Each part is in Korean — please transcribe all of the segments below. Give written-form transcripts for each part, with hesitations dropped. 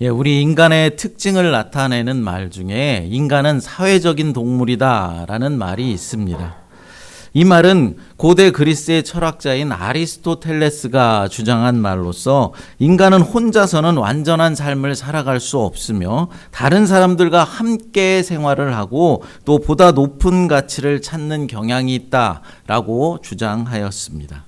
우리 인간의 특징을 나타내는 말 중에 인간은 사회적인 동물이다라는 말이 있습니다. 이 말은 고대 그리스의 철학자인 아리스토텔레스가 주장한 말로서 인간은 혼자서는 완전한 삶을 살아갈 수 없으며 다른 사람들과 함께 생활을 하고 또 보다 높은 가치를 찾는 경향이 있다라고 주장하였습니다.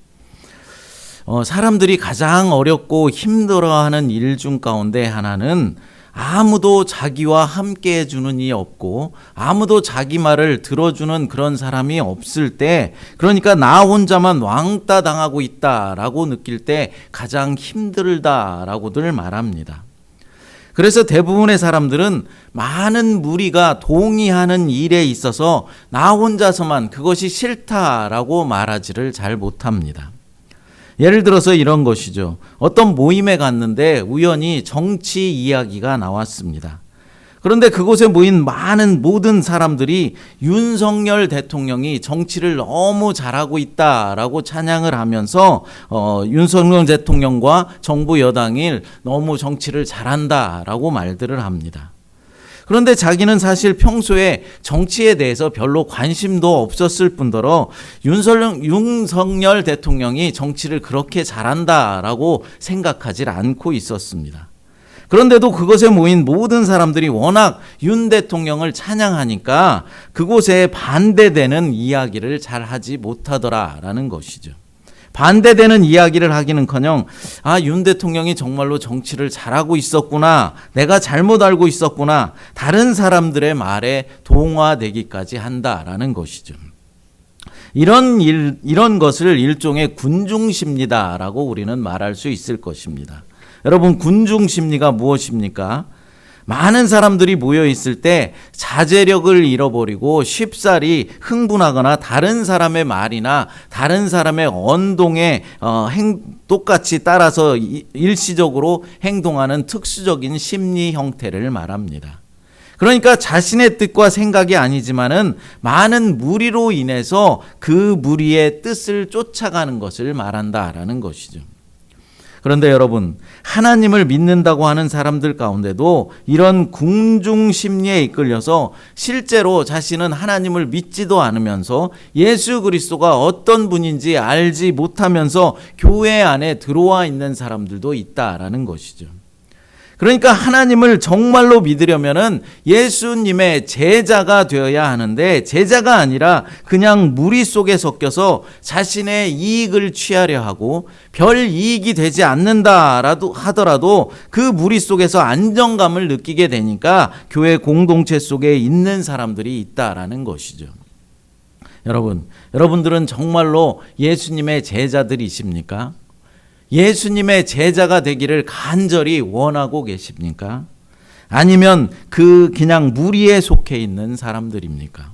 사람들이 가장 어렵고 힘들어하는 일 중 가운데 하나는 아무도 자기와 함께 해주는 이 없고 아무도 자기 말을 들어주는 그런 사람이 없을 때, 그러니까 나 혼자만 왕따 당하고 있다라고 느낄 때 가장 힘들다라고들 말합니다. 그래서 대부분의 사람들은 많은 무리가 동의하는 일에 있어서 나 혼자서만 그것이 싫다라고 말하지를 잘 못합니다. 예를 들어서 이런 것이죠. 어떤 모임에 갔는데 우연히 정치 이야기가 나왔습니다. 그런데 그곳에 모인 모든 사람들이 윤석열 대통령이 정치를 너무 잘하고 있다라고 찬양을 하면서 윤석열 대통령과 정부 여당이 너무 정치를 잘한다라고 말들을 합니다. 그런데 자기는 사실 평소에 정치에 대해서 별로 관심도 없었을 뿐더러 윤석열 대통령이 정치를 그렇게 잘한다라고 생각하지 않고 있었습니다. 그런데도 그곳에 모인 모든 사람들이 워낙 윤 대통령을 찬양하니까 그곳에 반대되는 이야기를 잘 하지 못하더라라는 것이죠. 반대되는 이야기를 하기는커녕 윤 대통령이 정말로 정치를 잘하고 있었구나, 내가 잘못 알고 있었구나, 다른 사람들의 말에 동화되기까지 한다라는 것이죠. 이런 것을 일종의 군중심리다라고 우리는 말할 수 있을 것입니다. 여러분, 군중심리가 무엇입니까? 많은 사람들이 모여 있을 때 자제력을 잃어버리고 쉽사리 흥분하거나 다른 사람의 말이나 다른 사람의 언동에 똑같이 따라서 일시적으로 행동하는 특수적인 심리 형태를 말합니다. 그러니까 자신의 뜻과 생각이 아니지만은 많은 무리로 인해서 그 무리의 뜻을 쫓아가는 것을 말한다라는 것이죠. 그런데 여러분, 하나님을 믿는다고 하는 사람들 가운데도 이런 궁중심리에 이끌려서 실제로 자신은 하나님을 믿지도 않으면서 예수 그리스도가 어떤 분인지 알지 못하면서 교회 안에 들어와 있는 사람들도 있다라는 것이죠. 그러니까 하나님을 정말로 믿으려면은 예수님의 제자가 되어야 하는데, 제자가 아니라 그냥 무리 속에 섞여서 자신의 이익을 취하려 하고 별 이익이 되지 않는다라도 하더라도 그 무리 속에서 안정감을 느끼게 되니까 교회 공동체 속에 있는 사람들이 있다라는 것이죠. 여러분들은 정말로 예수님의 제자들이십니까? 예수님의 제자가 되기를 간절히 원하고 계십니까? 아니면 그냥 무리에 속해 있는 사람들입니까?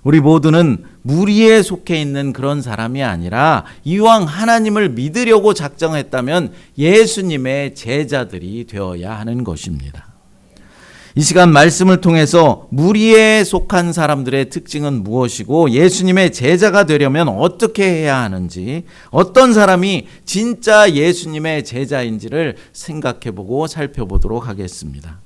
우리 모두는 무리에 속해 있는 그런 사람이 아니라 이왕 하나님을 믿으려고 작정했다면 예수님의 제자들이 되어야 하는 것입니다. 이 시간 말씀을 통해서 무리에 속한 사람들의 특징은 무엇이고 예수님의 제자가 되려면 어떻게 해야 하는지, 어떤 사람이 진짜 예수님의 제자인지를 생각해보고 살펴보도록 하겠습니다.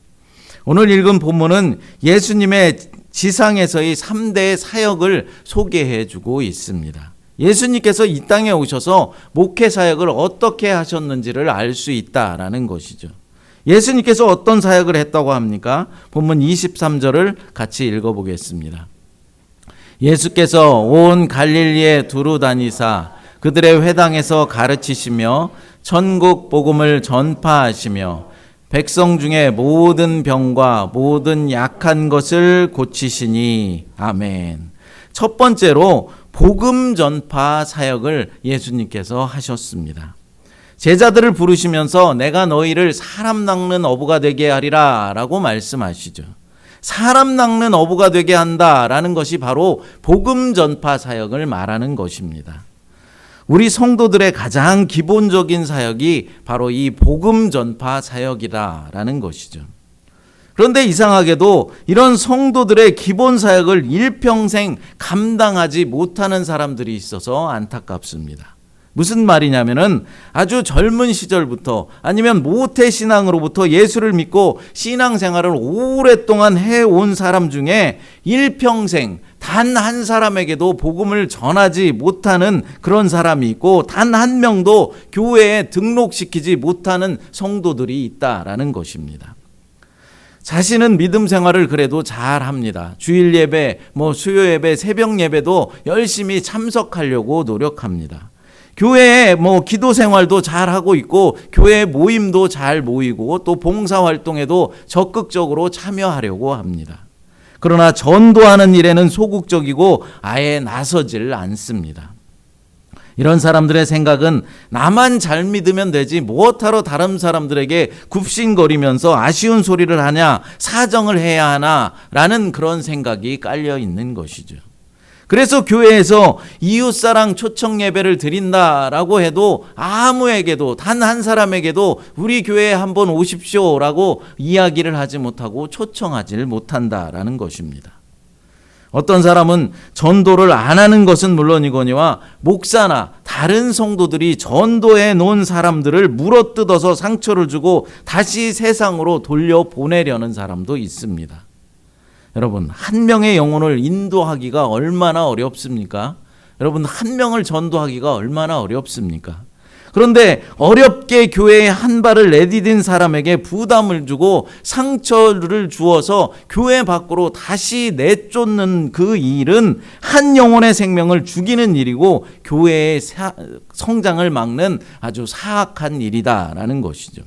오늘 읽은 본문은 예수님의 지상에서의 3대 사역을 소개해주고 있습니다. 예수님께서 이 땅에 오셔서 목회 사역을 어떻게 하셨는지를 알 수 있다라는 것이죠. 예수님께서 어떤 사역을 했다고 합니까? 본문 23절을 같이 읽어보겠습니다. 예수께서 온 갈릴리에 두루 다니사 그들의 회당에서 가르치시며 천국 복음을 전파하시며 백성 중에 모든 병과 모든 약한 것을 고치시니. 아멘. 첫 번째로 복음 전파 사역을 예수님께서 하셨습니다. 제자들을 부르시면서 내가 너희를 사람 낚는 어부가 되게 하리라 라고 말씀하시죠. 사람 낚는 어부가 되게 한다라는 것이 바로 복음 전파 사역을 말하는 것입니다. 우리 성도들의 가장 기본적인 사역이 바로 이 복음 전파 사역이다라는 것이죠. 그런데 이상하게도 이런 성도들의 기본 사역을 일평생 감당하지 못하는 사람들이 있어서 안타깝습니다. 무슨 말이냐면은 아주 젊은 시절부터 아니면 모태 신앙으로부터 예수를 믿고 신앙생활을 오랫동안 해온 사람 중에 일평생 단 한 사람에게도 복음을 전하지 못하는 그런 사람이 있고 단 한 명도 교회에 등록시키지 못하는 성도들이 있다라는 것입니다. 자신은 믿음 생활을 그래도 잘 합니다. 주일 예배, 수요 예배, 새벽 예배도 열심히 참석하려고 노력합니다. 교회에 기도 생활도 잘 하고 있고 교회 모임도 잘 모이고 또 봉사 활동에도 적극적으로 참여하려고 합니다. 그러나 전도하는 일에는 소극적이고 아예 나서질 않습니다. 이런 사람들의 생각은 나만 잘 믿으면 되지 무엇하러 다른 사람들에게 굽신거리면서 아쉬운 소리를 하냐, 사정을 해야 하나 라는 그런 생각이 깔려 있는 것이죠. 그래서 교회에서 이웃사랑 초청 예배를 드린다라고 해도 아무에게도 단 한 사람에게도 우리 교회에 한번 오십시오라고 이야기를 하지 못하고 초청하지를 못한다라는 것입니다. 어떤 사람은 전도를 안 하는 것은 물론이거니와 목사나 다른 성도들이 전도해 놓은 사람들을 물어뜯어서 상처를 주고 다시 세상으로 돌려보내려는 사람도 있습니다. 여러분, 한 명의 영혼을 인도하기가 얼마나 어렵습니까? 여러분, 한 명을 전도하기가 얼마나 어렵습니까? 그런데 어렵게 교회에 한 발을 내디딘 사람에게 부담을 주고 상처를 주어서 교회 밖으로 다시 내쫓는 그 일은 한 영혼의 생명을 죽이는 일이고 교회의 성장을 막는 아주 사악한 일이다라는 것이죠.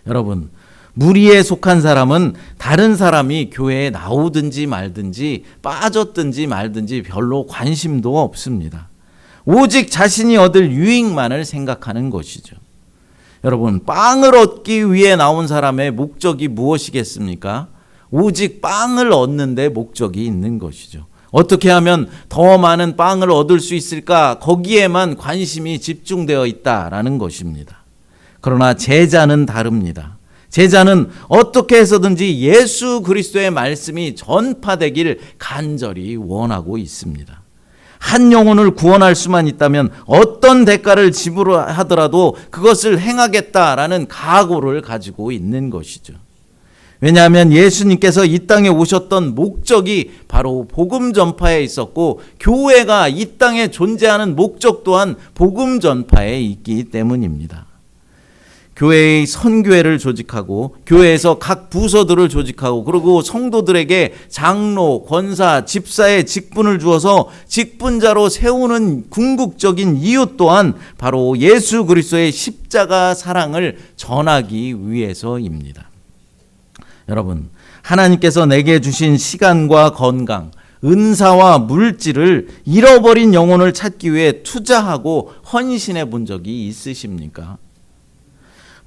여러분, 무리에 속한 사람은 다른 사람이 교회에 나오든지 말든지 빠졌든지 말든지 별로 관심도 없습니다. 오직 자신이 얻을 유익만을 생각하는 것이죠. 여러분, 빵을 얻기 위해 나온 사람의 목적이 무엇이겠습니까? 오직 빵을 얻는 데 목적이 있는 것이죠. 어떻게 하면 더 많은 빵을 얻을 수 있을까? 거기에만 관심이 집중되어 있다라는 것입니다. 그러나 제자는 다릅니다. 제자는 어떻게 해서든지 예수 그리스도의 말씀이 전파되길 간절히 원하고 있습니다. 한 영혼을 구원할 수만 있다면 어떤 대가를 지불하더라도 그것을 행하겠다라는 각오를 가지고 있는 것이죠. 왜냐하면 예수님께서 이 땅에 오셨던 목적이 바로 복음 전파에 있었고 교회가 이 땅에 존재하는 목적 또한 복음 전파에 있기 때문입니다. 교회의 선교회를 조직하고 교회에서 각 부서들을 조직하고 그리고 성도들에게 장로, 권사, 집사의 직분을 주어서 직분자로 세우는 궁극적인 이유 또한 바로 예수 그리스도의 십자가 사랑을 전하기 위해서입니다. 여러분, 하나님께서 내게 주신 시간과 건강, 은사와 물질을 잃어버린 영혼을 찾기 위해 투자하고 헌신해 본 적이 있으십니까?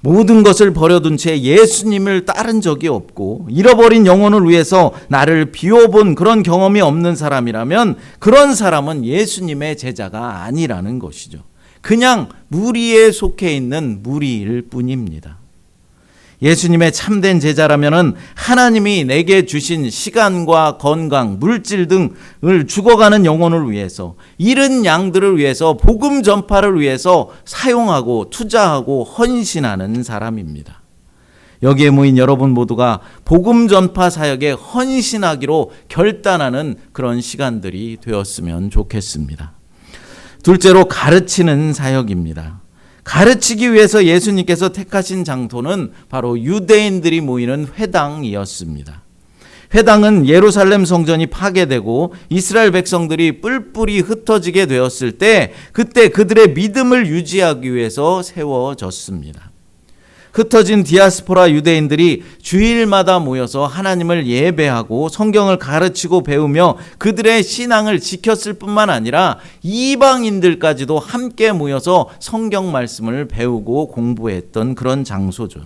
모든 것을 버려둔 채 예수님을 따른 적이 없고 잃어버린 영혼을 위해서 나를 비워본 그런 경험이 없는 사람이라면 그런 사람은 예수님의 제자가 아니라는 것이죠. 그냥 무리에 속해 있는 무리일 뿐입니다. 예수님의 참된 제자라면 하나님이 내게 주신 시간과 건강, 물질 등을 죽어가는 영혼을 위해서, 잃은 양들을 위해서, 복음 전파를 위해서 사용하고 투자하고 헌신하는 사람입니다. 여기에 모인 여러분 모두가 복음 전파 사역에 헌신하기로 결단하는 그런 시간들이 되었으면 좋겠습니다. 둘째로 가르치는 사역입니다. 가르치기 위해서 예수님께서 택하신 장소는 바로 유대인들이 모이는 회당이었습니다. 회당은 예루살렘 성전이 파괴되고 이스라엘 백성들이 뿔뿔이 흩어지게 되었을 때 그때 그들의 믿음을 유지하기 위해서 세워졌습니다. 흩어진 디아스포라 유대인들이 주일마다 모여서 하나님을 예배하고 성경을 가르치고 배우며 그들의 신앙을 지켰을 뿐만 아니라 이방인들까지도 함께 모여서 성경 말씀을 배우고 공부했던 그런 장소죠.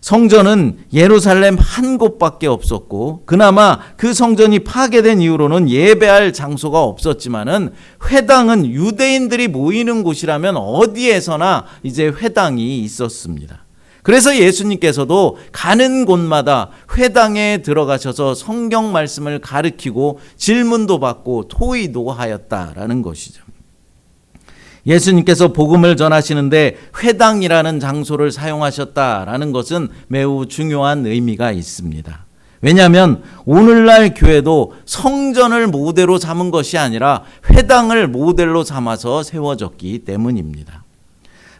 성전은 예루살렘 한 곳밖에 없었고 그나마 그 성전이 파괴된 이후로는 예배할 장소가 없었지만은 회당은 유대인들이 모이는 곳이라면 어디에서나 이제 회당이 있었습니다. 그래서 예수님께서도 가는 곳마다 회당에 들어가셔서 성경 말씀을 가르치고 질문도 받고 토의도 하였다라는 것이죠. 예수님께서 복음을 전하시는데 회당이라는 장소를 사용하셨다라는 것은 매우 중요한 의미가 있습니다. 왜냐하면 오늘날 교회도 성전을 모델로 삼은 것이 아니라 회당을 모델로 삼아서 세워졌기 때문입니다.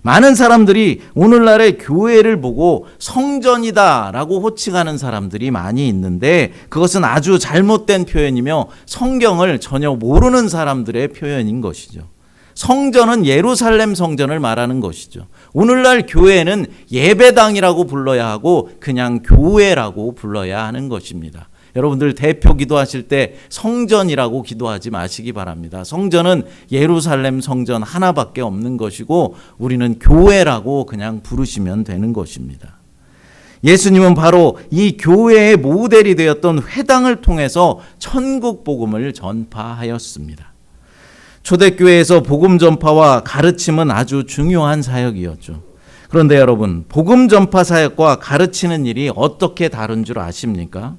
많은 사람들이 오늘날의 교회를 보고 성전이다라고 호칭하는 사람들이 많이 있는데 그것은 아주 잘못된 표현이며 성경을 전혀 모르는 사람들의 표현인 것이죠. 성전은 예루살렘 성전을 말하는 것이죠. 오늘날 교회는 예배당이라고 불러야 하고 그냥 교회라고 불러야 하는 것입니다. 여러분들 대표 기도하실 때 성전이라고 기도하지 마시기 바랍니다. 성전은 예루살렘 성전 하나밖에 없는 것이고 우리는 교회라고 그냥 부르시면 되는 것입니다. 예수님은 바로 이 교회의 모델이 되었던 회당을 통해서 천국 복음을 전파하였습니다. 초대교회에서 복음 전파와 가르침은 아주 중요한 사역이었죠. 그런데 여러분, 복음 전파 사역과 가르치는 일이 어떻게 다른 줄 아십니까?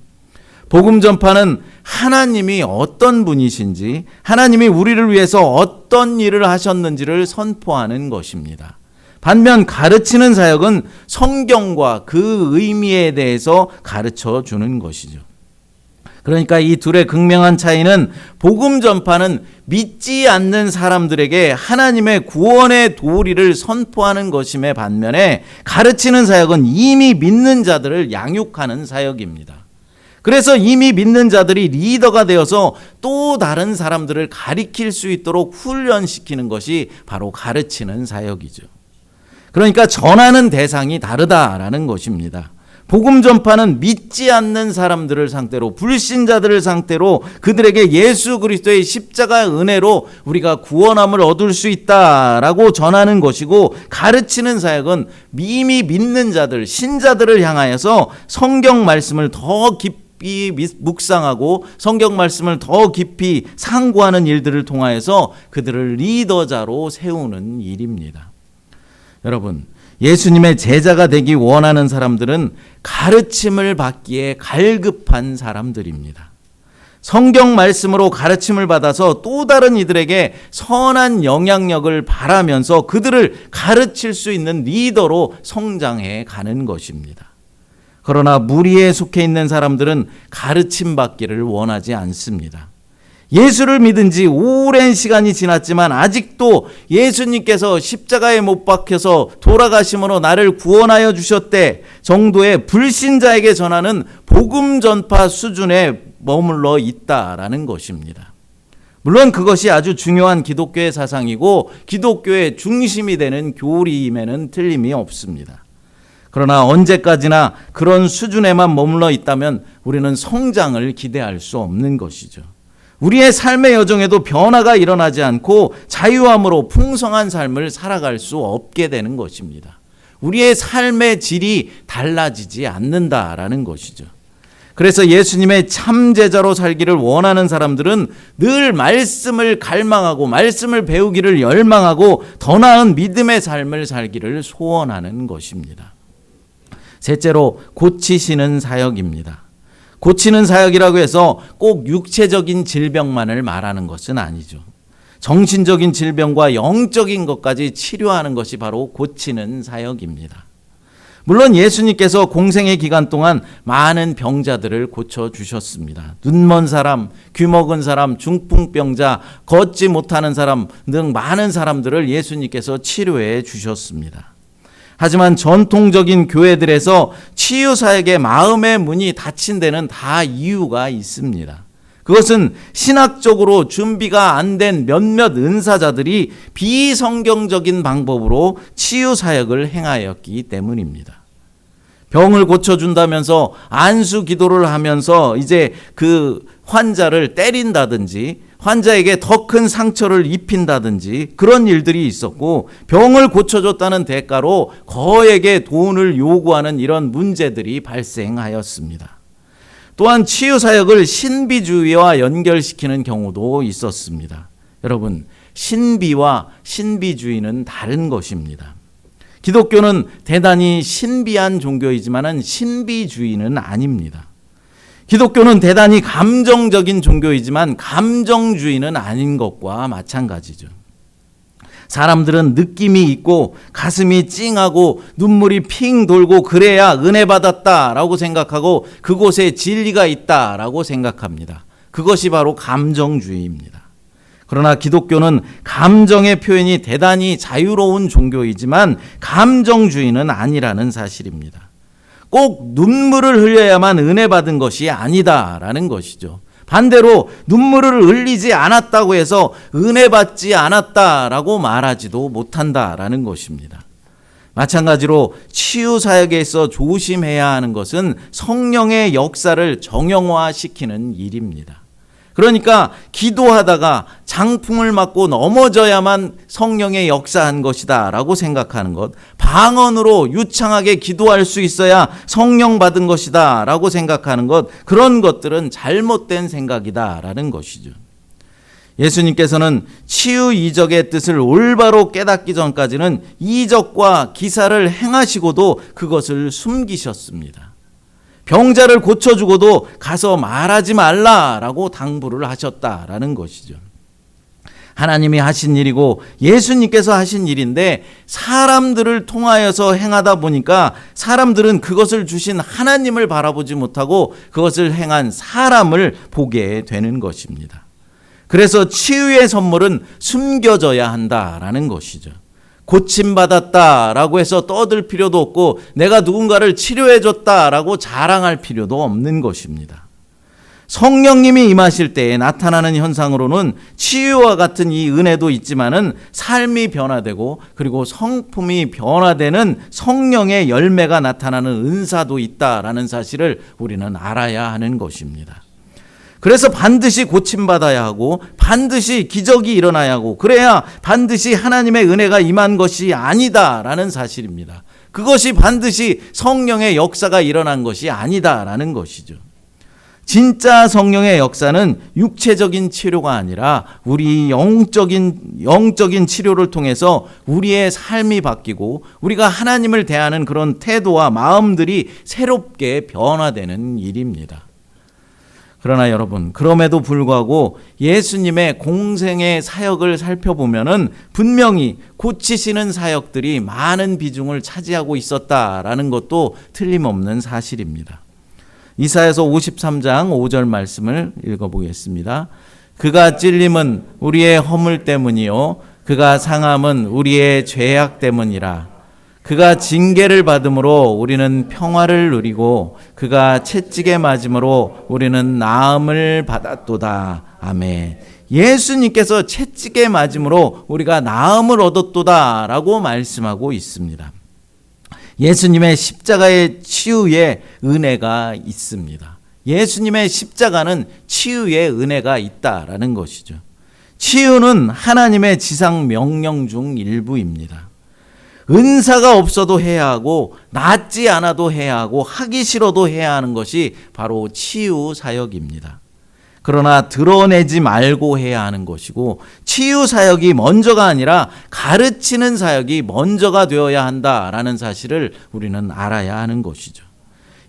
복음 전파는 하나님이 어떤 분이신지, 하나님이 우리를 위해서 어떤 일을 하셨는지를 선포하는 것입니다. 반면 가르치는 사역은 성경과 그 의미에 대해서 가르쳐 주는 것이죠. 그러니까 이 둘의 극명한 차이는 복음 전파는 믿지 않는 사람들에게 하나님의 구원의 도리를 선포하는 것임에 반면에 가르치는 사역은 이미 믿는 자들을 양육하는 사역입니다. 그래서 이미 믿는 자들이 리더가 되어서 또 다른 사람들을 가리킬 수 있도록 훈련시키는 것이 바로 가르치는 사역이죠. 그러니까 전하는 대상이 다르다라는 것입니다. 복음 전파는 믿지 않는 사람들을 상대로, 불신자들을 상대로 그들에게 예수 그리스도의 십자가 은혜로 우리가 구원함을 얻을 수 있다라고 전하는 것이고, 가르치는 사역은 이미 믿는 자들, 신자들을 향하여서 성경 말씀을 더 깊이 묵상하고 성경 말씀을 더 깊이 상고하는 일들을 통하여서 그들을 리더자로 세우는 일입니다. 여러분, 예수님의 제자가 되기 원하는 사람들은 가르침을 받기에 갈급한 사람들입니다. 성경 말씀으로 가르침을 받아서 또 다른 이들에게 선한 영향력을 바라면서 그들을 가르칠 수 있는 리더로 성장해 가는 것입니다. 그러나 무리에 속해 있는 사람들은 가르침 받기를 원하지 않습니다. 예수를 믿은 지 오랜 시간이 지났지만 아직도 예수님께서 십자가에 못 박혀서 돌아가심으로 나를 구원하여 주셨대 정도의 불신자에게 전하는 복음 전파 수준에 머물러 있다라는 것입니다. 물론 그것이 아주 중요한 기독교의 사상이고 기독교의 중심이 되는 교리임에는 틀림이 없습니다. 그러나 언제까지나 그런 수준에만 머물러 있다면 우리는 성장을 기대할 수 없는 것이죠. 우리의 삶의 여정에도 변화가 일어나지 않고 자유함으로 풍성한 삶을 살아갈 수 없게 되는 것입니다. 우리의 삶의 질이 달라지지 않는다라는 것이죠. 그래서 예수님의 참 제자로 살기를 원하는 사람들은 늘 말씀을 갈망하고 말씀을 배우기를 열망하고 더 나은 믿음의 삶을 살기를 소원하는 것입니다. 셋째로, 고치시는 사역입니다. 고치는 사역이라고 해서 꼭 육체적인 질병만을 말하는 것은 아니죠. 정신적인 질병과 영적인 것까지 치료하는 것이 바로 고치는 사역입니다. 물론 예수님께서 공생의 기간 동안 많은 병자들을 고쳐주셨습니다. 눈먼 사람, 귀먹은 사람, 중풍병자, 걷지 못하는 사람 등 많은 사람들을 예수님께서 치료해 주셨습니다. 하지만 전통적인 교회들에서 치유사역의 마음의 문이 닫힌 데는 다 이유가 있습니다. 그것은 신학적으로 준비가 안 된 몇몇 은사자들이 비성경적인 방법으로 치유사역을 행하였기 때문입니다. 병을 고쳐준다면서 안수 기도를 하면서 이제 그 환자를 때린다든지 환자에게 더 큰 상처를 입힌다든지 그런 일들이 있었고, 병을 고쳐줬다는 대가로 거액의 돈을 요구하는 이런 문제들이 발생하였습니다. 또한 치유사역을 신비주의와 연결시키는 경우도 있었습니다. 여러분, 신비와 신비주의는 다른 것입니다. 기독교는 대단히 신비한 종교이지만 신비주의는 아닙니다. 기독교는 대단히 감정적인 종교이지만 감정주의는 아닌 것과 마찬가지죠. 사람들은 느낌이 있고 가슴이 찡하고 눈물이 핑 돌고 그래야 은혜 받았다라고 생각하고 그곳에 진리가 있다라고 생각합니다. 그것이 바로 감정주의입니다. 그러나 기독교는 감정의 표현이 대단히 자유로운 종교이지만 감정주의는 아니라는 사실입니다. 꼭 눈물을 흘려야만 은혜 받은 것이 아니다라는 것이죠. 반대로 눈물을 흘리지 않았다고 해서 은혜 받지 않았다라고 말하지도 못한다라는 것입니다. 마찬가지로 치유 사역에 있어 조심해야 하는 것은 성령의 역사를 정형화시키는 일입니다. 그러니까 기도하다가 장풍을 맞고 넘어져야만 성령의 역사한 것이다 라고 생각하는 것, 방언으로 유창하게 기도할 수 있어야 성령 받은 것이다 라고 생각하는 것, 그런 것들은 잘못된 생각이다 라는 것이죠. 예수님께서는 치유 이적의 뜻을 올바로 깨닫기 전까지는 이적과 기사를 행하시고도 그것을 숨기셨습니다. 병자를 고쳐주고도 가서 말하지 말라라고 당부를 하셨다라는 것이죠. 하나님이 하신 일이고 예수님께서 하신 일인데 사람들을 통하여서 행하다 보니까 사람들은 그것을 주신 하나님을 바라보지 못하고 그것을 행한 사람을 보게 되는 것입니다. 그래서 치유의 선물은 숨겨져야 한다라는 것이죠. 고침받았다라고 해서 떠들 필요도 없고 내가 누군가를 치료해줬다라고 자랑할 필요도 없는 것입니다. 성령님이 임하실 때에 나타나는 현상으로는 치유와 같은 이 은혜도 있지만은 삶이 변화되고 그리고 성품이 변화되는 성령의 열매가 나타나는 은사도 있다라는 사실을 우리는 알아야 하는 것입니다. 그래서 반드시 고침받아야 하고 반드시 기적이 일어나야 하고 그래야 반드시 하나님의 은혜가 임한 것이 아니다라는 사실입니다. 그것이 반드시 성령의 역사가 일어난 것이 아니다라는 것이죠. 진짜 성령의 역사는 육체적인 치료가 아니라 우리 영적인 치료를 통해서 우리의 삶이 바뀌고 우리가 하나님을 대하는 그런 태도와 마음들이 새롭게 변화되는 일입니다. 그러나 여러분, 그럼에도 불구하고 예수님의 공생의 사역을 살펴보면은 분명히 고치시는 사역들이 많은 비중을 차지하고 있었다라는 것도 틀림없는 사실입니다. 이사야서 53장 5절 말씀을 읽어보겠습니다. 그가 찔림은 우리의 허물 때문이요 그가 상함은 우리의 죄악 때문이라. 그가 징계를 받음으로 우리는 평화를 누리고 그가 채찍에 맞음으로 우리는 나음을 받았도다. 아멘. 예수님께서 채찍에 맞음으로 우리가 나음을 얻었도다 라고 말씀하고 있습니다. 예수님의 십자가의 치유에 은혜가 있습니다. 예수님의 십자가는 치유의 은혜가 있다라는 것이죠. 치유는 하나님의 지상 명령 중 일부입니다. 은사가 없어도 해야 하고 낫지 않아도 해야 하고 하기 싫어도 해야 하는 것이 바로 치유 사역입니다. 그러나 드러내지 말고 해야 하는 것이고 치유 사역이 먼저가 아니라 가르치는 사역이 먼저가 되어야 한다라는 사실을 우리는 알아야 하는 것이죠.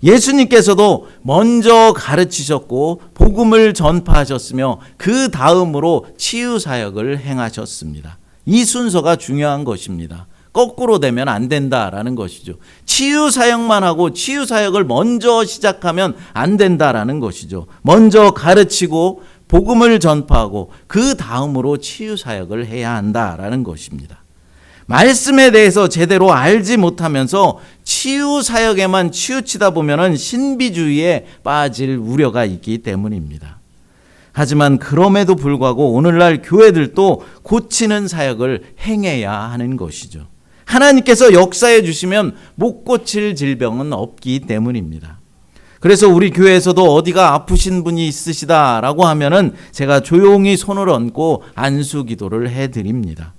예수님께서도 먼저 가르치셨고 복음을 전파하셨으며 그 다음으로 치유 사역을 행하셨습니다. 이 순서가 중요한 것입니다. 거꾸로 되면 안 된다라는 것이죠. 치유 사역만 하고 치유 사역을 먼저 시작하면 안 된다라는 것이죠. 먼저 가르치고 복음을 전파하고 그 다음으로 치유 사역을 해야 한다라는 것입니다. 말씀에 대해서 제대로 알지 못하면서 치유 사역에만 치우치다 보면은 신비주의에 빠질 우려가 있기 때문입니다. 하지만 그럼에도 불구하고 오늘날 교회들도 고치는 사역을 행해야 하는 것이죠. 하나님께서 역사해 주시면 못 고칠 질병은 없기 때문입니다. 그래서 우리 교회에서도 어디가 아프신 분이 있으시다라고 하면은 제가 조용히 손을 얹고 안수 기도를 해드립니다.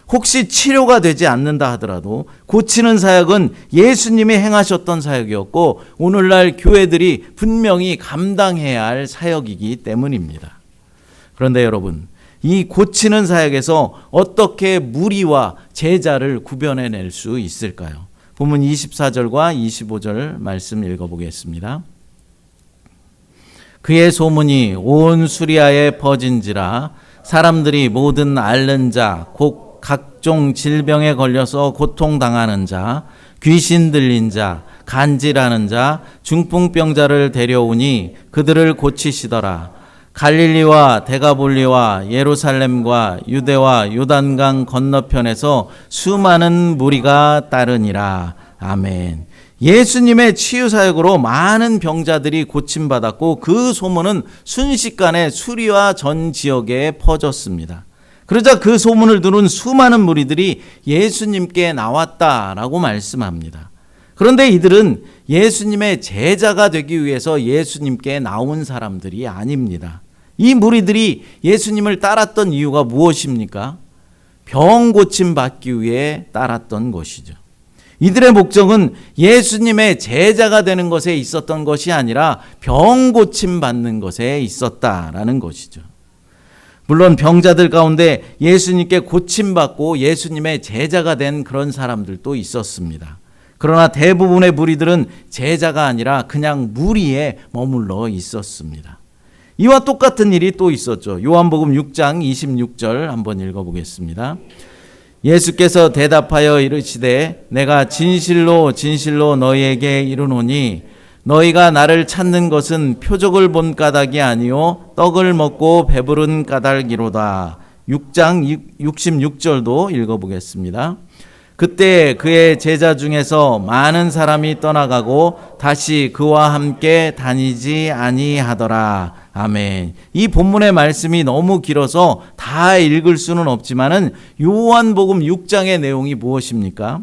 혹시 치료가 되지 않는다 하더라도 고치는 사역은 예수님이 행하셨던 사역이었고 오늘날 교회들이 분명히 감당해야 할 사역이기 때문입니다. 그런데 여러분, 이 고치는 사역에서 어떻게 무리와 제자를 구별해낼 수 있을까요? 본문 24절과 25절 말씀 읽어보겠습니다. 그의 소문이 온 수리아에 퍼진지라 사람들이 모든 앓는 자 곧 각종 질병에 걸려서 고통당하는 자, 귀신 들린 자, 간질하는 자, 중풍병자를 데려오니 그들을 고치시더라. 갈릴리와 데가볼리와 예루살렘과 유대와 요단강 건너편에서 수많은 무리가 따르니라. 아멘. 예수님의 치유 사역으로 많은 병자들이 고침받았고 그 소문은 순식간에 수리와 전 지역에 퍼졌습니다. 그러자 그 소문을 들은 수많은 무리들이 예수님께 나왔다라고 말씀합니다. 그런데 이들은 예수님의 제자가 되기 위해서 예수님께 나온 사람들이 아닙니다. 이 무리들이 예수님을 따랐던 이유가 무엇입니까? 병 고침 받기 위해 따랐던 것이죠. 이들의 목적은 예수님의 제자가 되는 것에 있었던 것이 아니라 병 고침 받는 것에 있었다라는 것이죠. 물론 병자들 가운데 예수님께 고침받고 예수님의 제자가 된 그런 사람들도 있었습니다. 그러나 대부분의 무리들은 제자가 아니라 그냥 무리에 머물러 있었습니다. 이와 똑같은 일이 또 있었죠. 요한복음 6장 26절 한번 읽어보겠습니다. 예수께서 대답하여 이르시되 내가 진실로 진실로 너희에게 이르노니 너희가 나를 찾는 것은 표적을 본 까닭이 아니요 떡을 먹고 배부른 까닭이로다. 6장 66절도 읽어보겠습니다. 그때 그의 제자 중에서 많은 사람이 떠나가고 다시 그와 함께 다니지 아니하더라. 아멘. 이 본문의 말씀이 너무 길어서 다 읽을 수는 없지만은 요한복음 6장의 내용이 무엇입니까?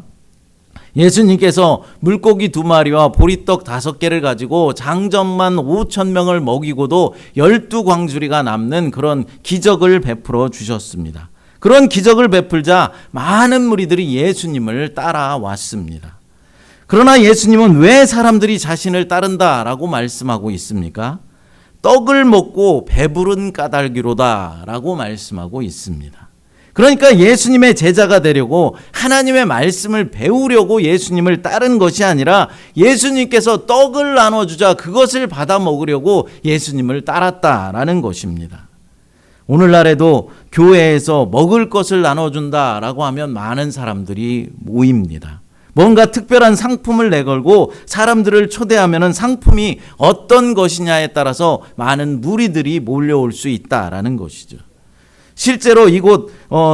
예수님께서 물고기 2마리와 보리떡 5개를 가지고 장정만 5,000명을 먹이고도 12광주리가 남는 그런 기적을 베풀어 주셨습니다. 그런 기적을 베풀자 많은 무리들이 예수님을 따라왔습니다. 그러나 예수님은 왜 사람들이 자신을 따른다라고 말씀하고 있습니까? 떡을 먹고 배부른 까닭이로다 라고 말씀하고 있습니다. 그러니까 예수님의 제자가 되려고 하나님의 말씀을 배우려고 예수님을 따른 것이 아니라 예수님께서 떡을 나눠주자 그것을 받아 먹으려고 예수님을 따랐다라는 것입니다. 오늘날에도 교회에서 먹을 것을 나눠준다라고 하면 많은 사람들이 모입니다. 뭔가 특별한 상품을 내걸고 사람들을 초대하면 상품이 어떤 것이냐에 따라서 많은 무리들이 몰려올 수 있다라는 것이죠. 실제로 이곳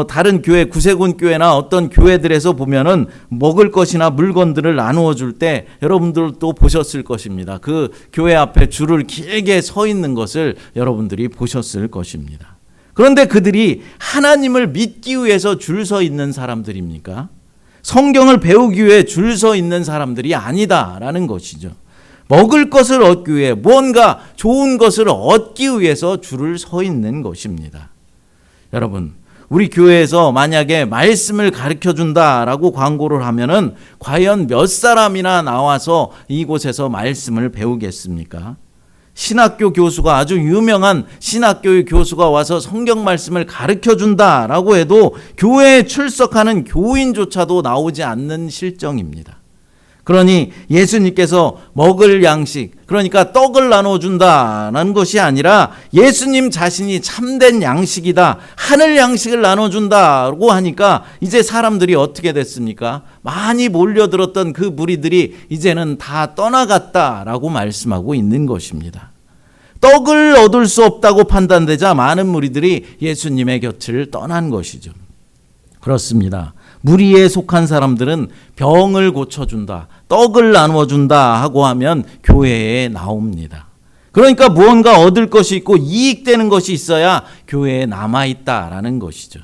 다른 교회, 구세군 교회나 어떤 교회들에서 보면은 먹을 것이나 물건들을 나누어 줄 때 여러분들도 보셨을 것입니다. 그 교회 앞에 줄을 길게 서 있는 것을 여러분들이 보셨을 것입니다. 그런데 그들이 하나님을 믿기 위해서 줄 서 있는 사람들입니까? 성경을 배우기 위해 줄 서 있는 사람들이 아니다라는 것이죠. 먹을 것을 얻기 위해 뭔가 좋은 것을 얻기 위해서 줄을 서 있는 것입니다. 여러분, 우리 교회에서 만약에 말씀을 가르쳐 준다라고 광고를 하면은 과연 몇 사람이나 나와서 이곳에서 말씀을 배우겠습니까? 신학교 교수가 아주 유명한 신학교의 교수가 와서 성경 말씀을 가르쳐 준다라고 해도 교회에 출석하는 교인조차도 나오지 않는 실정입니다. 그러니 예수님께서 먹을 양식, 그러니까 떡을 나눠준다는 것이 아니라 예수님 자신이 참된 양식이다, 하늘 양식을 나눠준다고 하니까 이제 사람들이 어떻게 됐습니까? 많이 몰려들었던 그 무리들이 이제는 다 떠나갔다라고 말씀하고 있는 것입니다. 떡을 얻을 수 없다고 판단되자 많은 무리들이 예수님의 곁을 떠난 것이죠. 그렇습니다. 무리에 속한 사람들은 병을 고쳐준다, 떡을 나누어준다 하고 하면 교회에 나옵니다. 그러니까 무언가 얻을 것이 있고 이익되는 것이 있어야 교회에 남아있다라는 것이죠.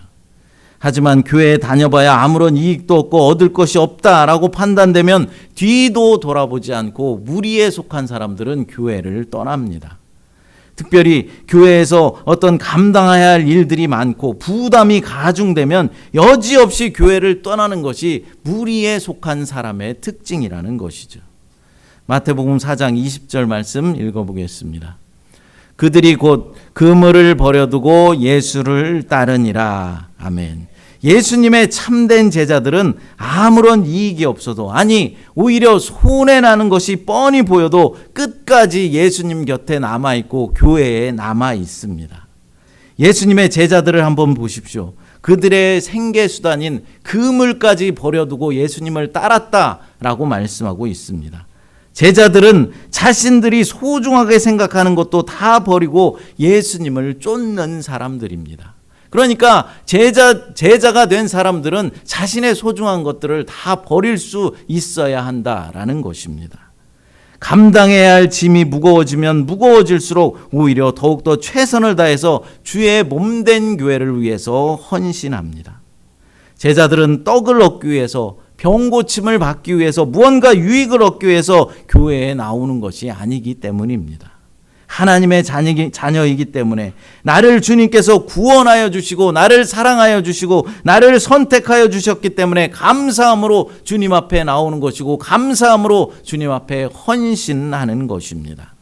하지만 교회에 다녀봐야 아무런 이익도 없고 얻을 것이 없다라고 판단되면 뒤도 돌아보지 않고 무리에 속한 사람들은 교회를 떠납니다. 특별히 교회에서 어떤 감당해야 할 일들이 많고 부담이 가중되면 여지없이 교회를 떠나는 것이 무리에 속한 사람의 특징이라는 것이죠. 마태복음 4장 20절 말씀 읽어보겠습니다. 그들이 곧 그물을 버려두고 예수를 따르니라. 아멘. 예수님의 참된 제자들은 아무런 이익이 없어도, 아니 오히려 손해나는 것이 뻔히 보여도 끝까지 예수님 곁에 남아있고 교회에 남아있습니다. 예수님의 제자들을 한번 보십시오. 그들의 생계수단인 그물까지 버려두고 예수님을 따랐다라고 말씀하고 있습니다. 제자들은 자신들이 소중하게 생각하는 것도 다 버리고 예수님을 쫓는 사람들입니다. 그러니까 제자가 된 사람들은 자신의 소중한 것들을 다 버릴 수 있어야 한다라는 것입니다. 감당해야 할 짐이 무거워지면 무거워질수록 오히려 더욱더 최선을 다해서 주의 몸된 교회를 위해서 헌신합니다. 제자들은 떡을 얻기 위해서, 병고침을 받기 위해서, 무언가 유익을 얻기 위해서 교회에 나오는 것이 아니기 때문입니다. 하나님의 자녀이기 때문에 나를 주님께서 구원하여 주시고 나를 사랑하여 주시고 나를 선택하여 주셨기 때문에 감사함으로 주님 앞에 나오는 것이고 감사함으로 주님 앞에 헌신하는 것입니다.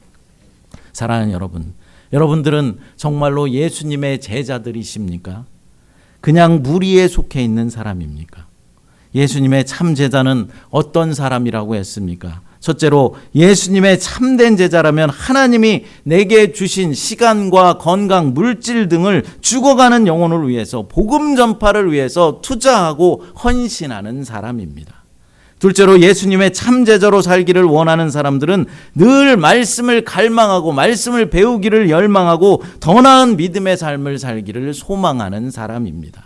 사랑하는 여러분, 여러분들은 정말로 예수님의 제자들이십니까? 그냥 무리에 속해 있는 사람입니까? 예수님의 참 제자는 어떤 사람이라고 했습니까? 첫째로 예수님의 참된 제자라면 하나님이 내게 주신 시간과 건강, 물질 등을 죽어가는 영혼을 위해서, 복음 전파를 위해서 투자하고 헌신하는 사람입니다. 둘째로 예수님의 참 제자로 살기를 원하는 사람들은 늘 말씀을 갈망하고 말씀을 배우기를 열망하고 더 나은 믿음의 삶을 살기를 소망하는 사람입니다.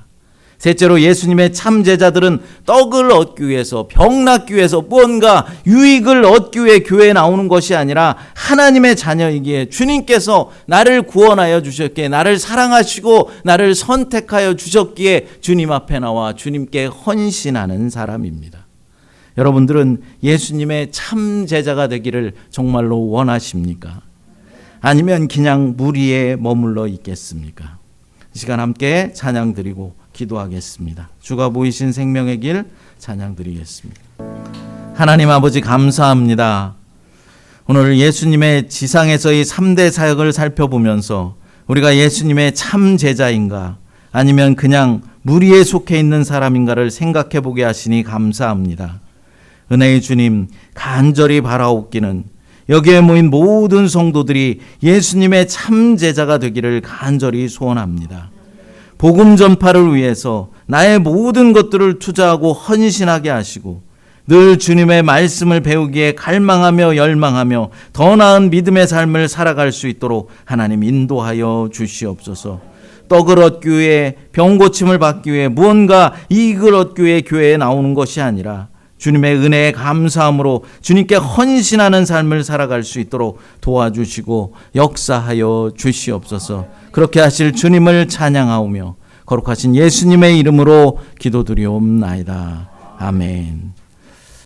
셋째로 예수님의 참 제자들은 떡을 얻기 위해서, 병 낫기 위해서, 무언가 유익을 얻기 위해 교회에 나오는 것이 아니라 하나님의 자녀이기에 주님께서 나를 구원하여 주셨기에, 나를 사랑하시고 나를 선택하여 주셨기에 주님 앞에 나와 주님께 헌신하는 사람입니다. 여러분들은 예수님의 참 제자가 되기를 정말로 원하십니까? 아니면 그냥 무리에 머물러 있겠습니까? 이 시간 함께 찬양 드리고 기도하겠습니다. 주가 보이신 생명의 길 찬양 드리겠습니다. 하나님 아버지 감사합니다. 오늘 예수님의 지상에서의 3대 사역을 살펴보면서 우리가 예수님의 참 제자인가 아니면 그냥 무리에 속해 있는 사람인가를 생각해 보게 하시니 감사합니다. 은혜의 주님, 간절히 바라옵기는 여기에 모인 모든 성도들이 예수님의 참 제자가 되기를 간절히 소원합니다. 복음 전파를 위해서 나의 모든 것들을 투자하고 헌신하게 하시고 늘 주님의 말씀을 배우기에 갈망하며 열망하며 더 나은 믿음의 삶을 살아갈 수 있도록 하나님 인도하여 주시옵소서. 떡을 얻기 위해, 병고침을 받기 위해, 무언가 이익을 얻기 위해 교회에 나오는 것이 아니라 주님의 은혜에 감사함으로 주님께 헌신하는 삶을 살아갈 수 있도록 도와주시고 역사하여 주시옵소서. 그렇게 하실 주님을 찬양하오며 거룩하신 예수님의 이름으로 기도드리옵나이다. 아멘.